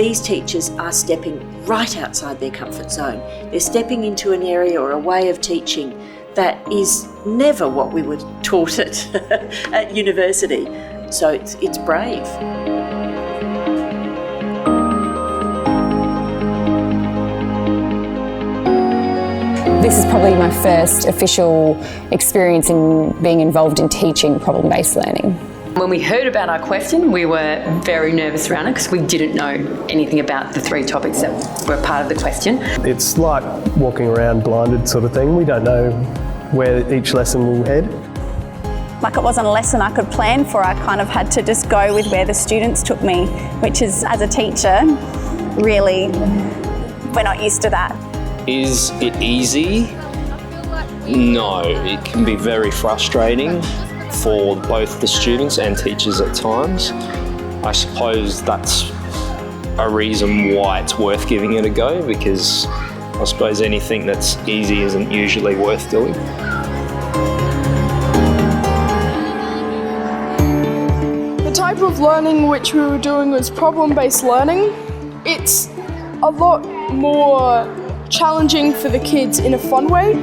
these teachers are stepping right outside their comfort zone. They're stepping into an area or a way of teaching that is never what we were taught at university. So it's brave. This is probably my first official experience in being involved in teaching problem-based learning. When we heard about our question, we were very nervous around it because we didn't know anything about the 3 topics that were part of the question. It's like walking around blinded sort of thing. We don't know where each lesson will head. Like it wasn't a lesson I could plan for. I kind of had to just go with where the students took me, which is, as a teacher, really, we're not used to that. Is it easy? No, it can be very frustrating for both the students and teachers at times. I suppose that's a reason why it's worth giving it a go, because I suppose anything that's easy isn't usually worth doing. The type of learning which we were doing was problem-based learning. It's a lot more challenging for the kids in a fun way.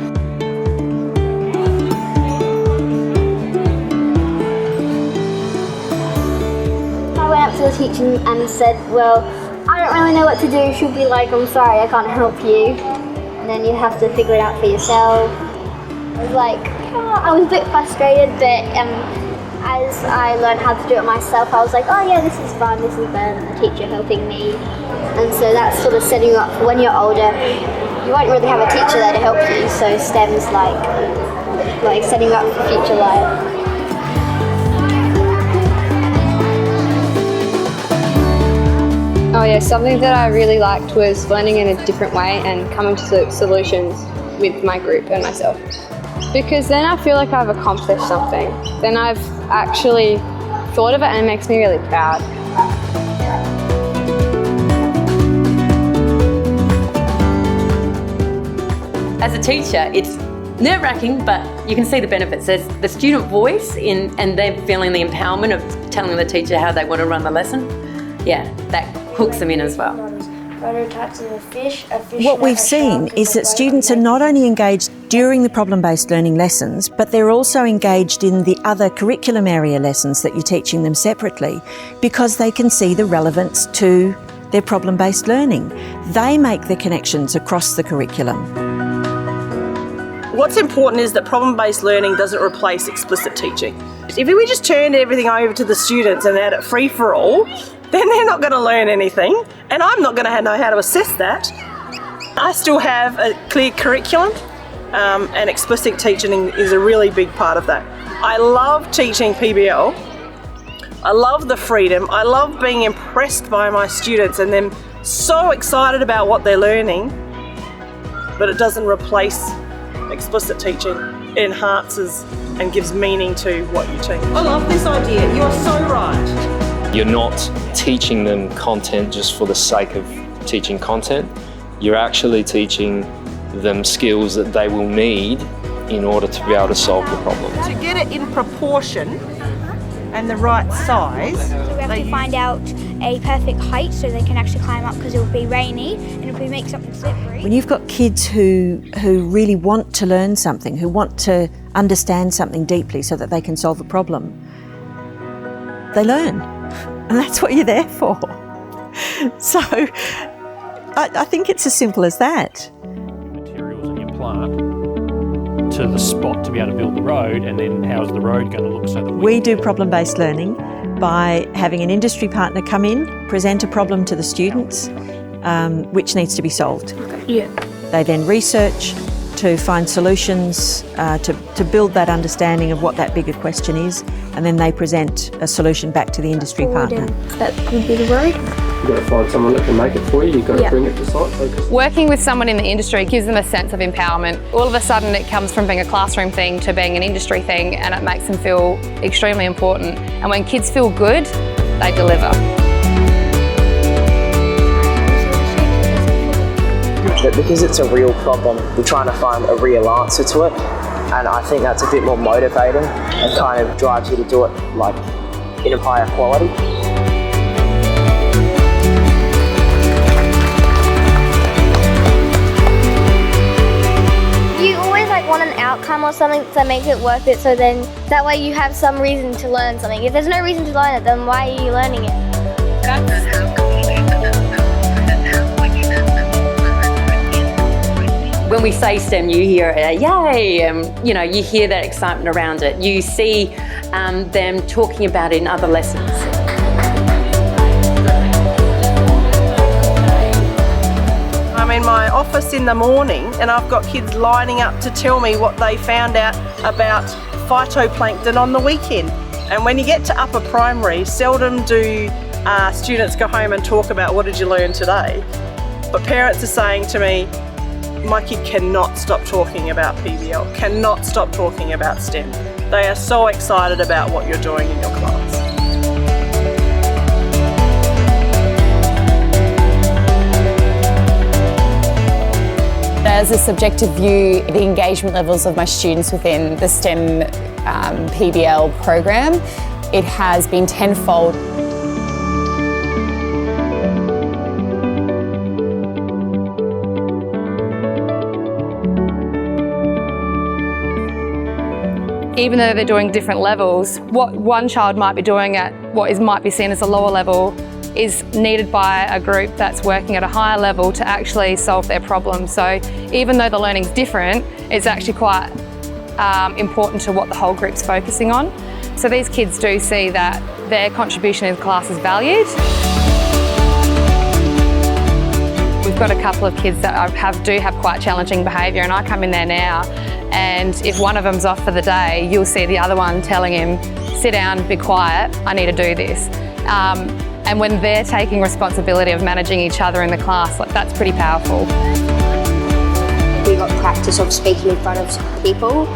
I went up to the teacher and said, well, I don't really know what to do. She'll be like, I'm sorry, I can't help you. And then you have to figure it out for yourself. I was like, I was a bit frustrated, but as I learned how to do it myself, I was like, oh yeah, this is fun, this is better than the teacher helping me. And so that's sort of setting you up for when you're older. You won't really have a teacher there to help you, so STEM's like setting you up for future life. Oh yeah, something that I really liked was learning in a different way and coming to solutions with my group and myself. Because then I feel like I've accomplished something. Then I've actually thought of it and it makes me really proud. As a teacher, it's nerve-wracking, but you can see the benefits. There's the student voice and they're feeling the empowerment of telling the teacher how they want to run the lesson. Yeah, that hooks them in as well. What we've seen is that students are not only engaged during the problem-based learning lessons, but they're also engaged in the other curriculum area lessons that you're teaching them separately, because they can see the relevance to their problem-based learning. They make the connections across the curriculum. What's important is that problem-based learning doesn't replace explicit teaching. If we just turned everything over to the students and had it free for all, then they're not going to learn anything, and I'm not going to know how to assess that. I still have a clear curriculum, and explicit teaching is a really big part of that. I love teaching PBL. I love the freedom. I love being impressed by my students and them so excited about what they're learning, but it doesn't replace explicit teaching. It enhances and gives meaning to what you teach. I love this idea. You are so right. You're not teaching them content just for the sake of teaching content. You're actually teaching them skills that they will need in order to be able to solve the problem. To get it in proportion and the right size, we have to find out a perfect height so they can actually climb up, because it will be rainy, and if we make something slippery. When you've got kids who really want to learn something, who want to understand something deeply so that they can solve a problem, they learn. And that's what you're there for. So I think it's as simple as that. Materials that you plant to the spot to be able to build the road, and then how's the road going to look so that we do problem-based learning by having an industry partner come in, present a problem to the students, which needs to be solved. Yeah. They then research to find solutions, to build that understanding of what that bigger question is, and then they present a solution back to the industry partner. That would be the road. You've got to find someone that can make it for you. You've got to bring it to site. Working with someone in the industry gives them a sense of empowerment. All of a sudden it comes from being a classroom thing to being an industry thing, and it makes them feel extremely important. And when kids feel good, they deliver. But because it's a real problem, we're trying to find a real answer to it, and I think that's a bit more motivating and kind of drives you to do it like in a higher quality. outcome or something to make it worth it, so then that way you have some reason to learn something. If there's no reason to learn it, then why are you learning it? When we say STEM, you hear yay, you know, you hear that excitement around it. You see them talking about it in other lessons. I'm in my office in the morning and I've got kids lining up to tell me what they found out about phytoplankton on the weekend. And when you get to upper primary, seldom do students go home and talk about what did you learn today. But parents are saying to me, my kid cannot stop talking about PBL, cannot stop talking about STEM. They are so excited about what you're doing in your class. As a subjective view, the engagement levels of my students within the STEM PBL program, it has been tenfold. Even though they're doing different levels, what one child might be doing at what might be seen as a lower level is needed by a group that's working at a higher level to actually solve their problem. So even though the learning's different, it's actually quite important to what the whole group's focusing on. So these kids do see that their contribution in the class is valued. We've got a couple of kids that do have quite challenging behaviour, and I come in there now, and if one of them's off for the day, you'll see the other one telling him, sit down, be quiet, I need to do this. And when they're taking responsibility of managing each other in the class, like, that's pretty powerful. We got practice of speaking in front of people.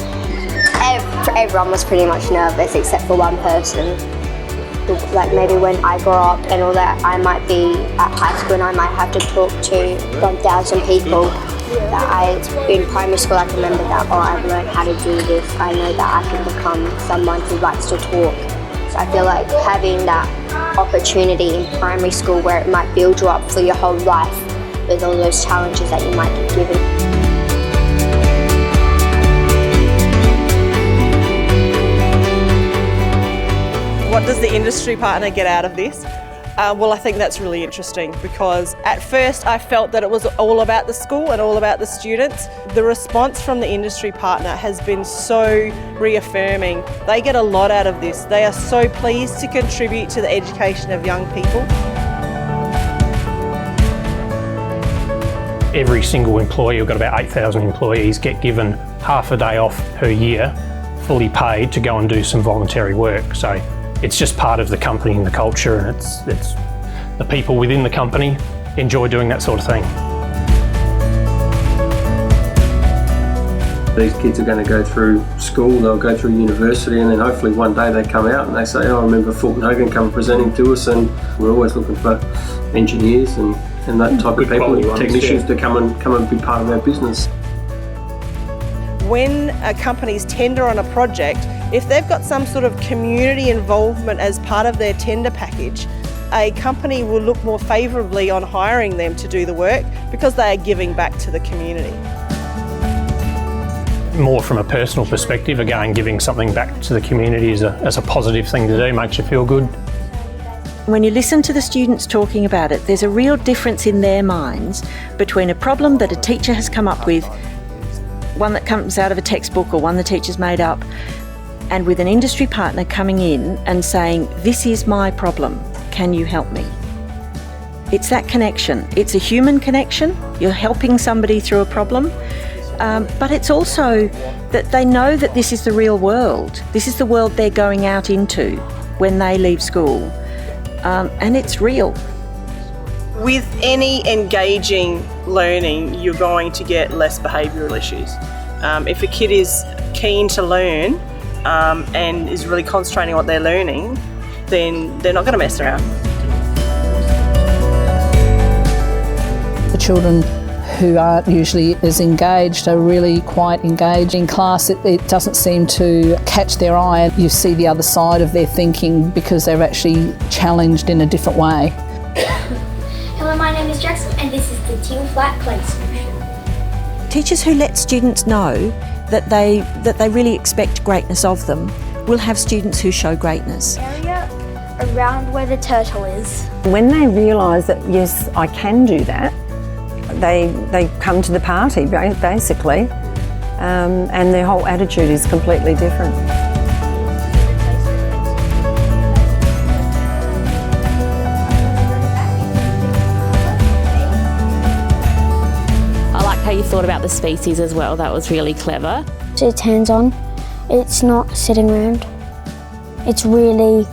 Everyone was pretty much nervous except for one person. Like maybe when I grow up and all that, I might be at high school and I might have to talk to 1,000 people. In primary school I can remember that, oh, I've learned how to do this. I know that I can become someone who likes to talk. So I feel like having that opportunity in primary school where it might build you up for your whole life with all those challenges that you might get given. What does the industry partner get out of this? Well, I think that's really interesting because at first I felt that it was all about the school and all about the students. The response from the industry partner has been so reaffirming. They get a lot out of this. They are so pleased to contribute to the education of young people. Every single employee, we've got about 8,000 employees, get given half a day off per year, fully paid, to go and do some voluntary work. So it's just part of the company and the culture, and it's the people within the company enjoy doing that sort of thing. These kids are going to go through school, they'll go through university, and then hopefully one day they come out and they say, oh, I remember Fulton Hogan come presenting to us, and we're always looking for engineers and that type of people, technicians to come and be part of our business. When companies tender on a project, if they've got some sort of community involvement as part of their tender package, a company will look more favourably on hiring them to do the work because they are giving back to the community. More from a personal perspective, again, giving something back to the community is a positive thing to do, makes you feel good. When you listen to the students talking about it, there's a real difference in their minds between a problem that a teacher has come up with, one that comes out of a textbook or one the teacher's made up, and with an industry partner coming in and saying, this is my problem, can you help me? It's that connection. It's a human connection. You're helping somebody through a problem, but it's also that they know that this is the real world. This is the world they're going out into when they leave school, and it's real. With any engaging learning, you're going to get less behavioural issues. If a kid is keen to learn and is really concentrating on what they're learning, then they're not going to mess around. The children who aren't usually as engaged are really quite engaged in class. It doesn't seem to catch their eye. You see the other side of their thinking because they're actually challenged in a different way. Hello, my name is Jackson and this is the Teal Flat Clay solution. Teachers who let students know that they really expect greatness of them, we'll have students who show greatness. Area around where the turtle is. When they realise that yes, I can do that, they come to the party basically, and their whole attitude is completely different. I like how you thought about the species as well. That was really clever. It's hands-on. It's not sitting around. It's really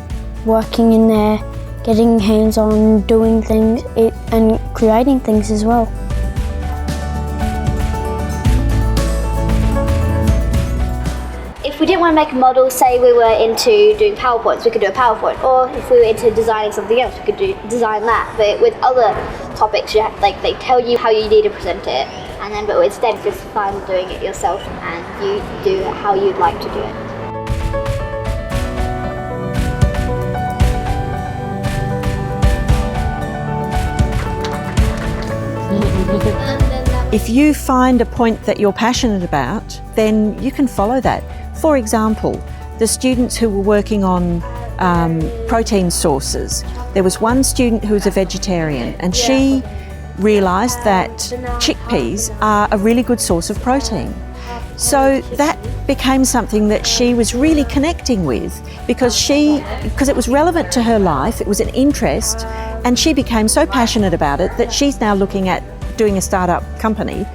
working in there, getting hands-on, doing things, and creating things as well. If we didn't want to make a model, say we were into doing PowerPoints, we could do a PowerPoint. Or if we were into designing something else, we could design that. But with other topics, they tell you how you need to present it, but instead it's just fun doing it yourself, and you do it how you'd like to do it. If you find a point that you're passionate about, then you can follow that. For example, the students who were working on protein sources, there was one student who was a vegetarian, and she realised that chickpeas are a really good source of protein. So that became something that she was really connecting with because it was relevant to her life, it was an interest, and she became so passionate about it that she's now looking at doing a startup company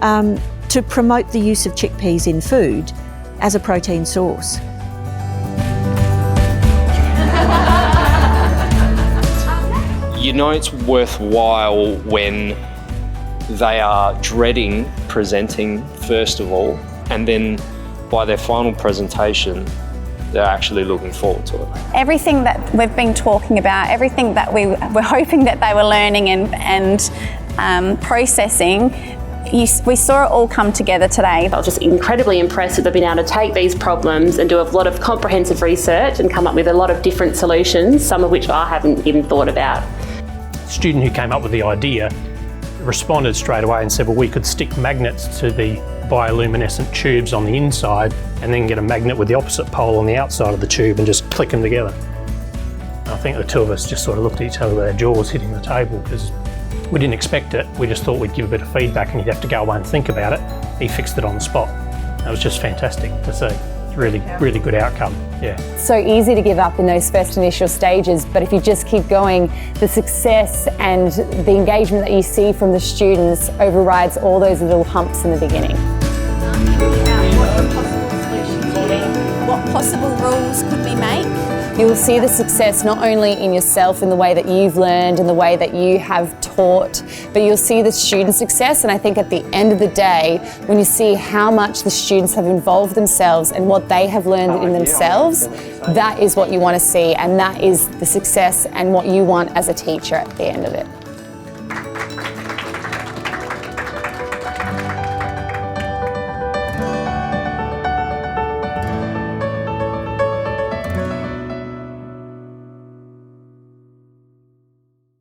to promote the use of chickpeas in food as a protein source. You know it's worthwhile when they are dreading presenting first of all, and then by their final presentation they're actually looking forward to it. Everything that we've been talking about, everything that we were hoping that they were learning and processing, we saw it all come together today. I was just incredibly impressed that they've been able to take these problems and do a lot of comprehensive research and come up with a lot of different solutions, some of which I haven't even thought about. The student who came up with the idea responded straight away and said, well, we could stick magnets to the bioluminescent tubes on the inside and then get a magnet with the opposite pole on the outside of the tube and just click them together. And I think the two of us just sort of looked at each other with our jaws hitting the table because we didn't expect it. We just thought we'd give a bit of feedback and he'd have to go away and think about it. He fixed it on the spot. That was just fantastic to see. Really, really good outcome, yeah. It's so easy to give up in those first initial stages, but if you just keep going, the success and the engagement that you see from the students overrides all those little humps in the beginning. What possible rules could we make? You'll see the success not only in yourself in the way that you've learned and the way that you have taught, but you'll see the student success. And I think at the end of the day, when you see how much the students have involved themselves and what they have learned in themselves, that is what you want to see, and that is the success and what you want as a teacher at the end of it.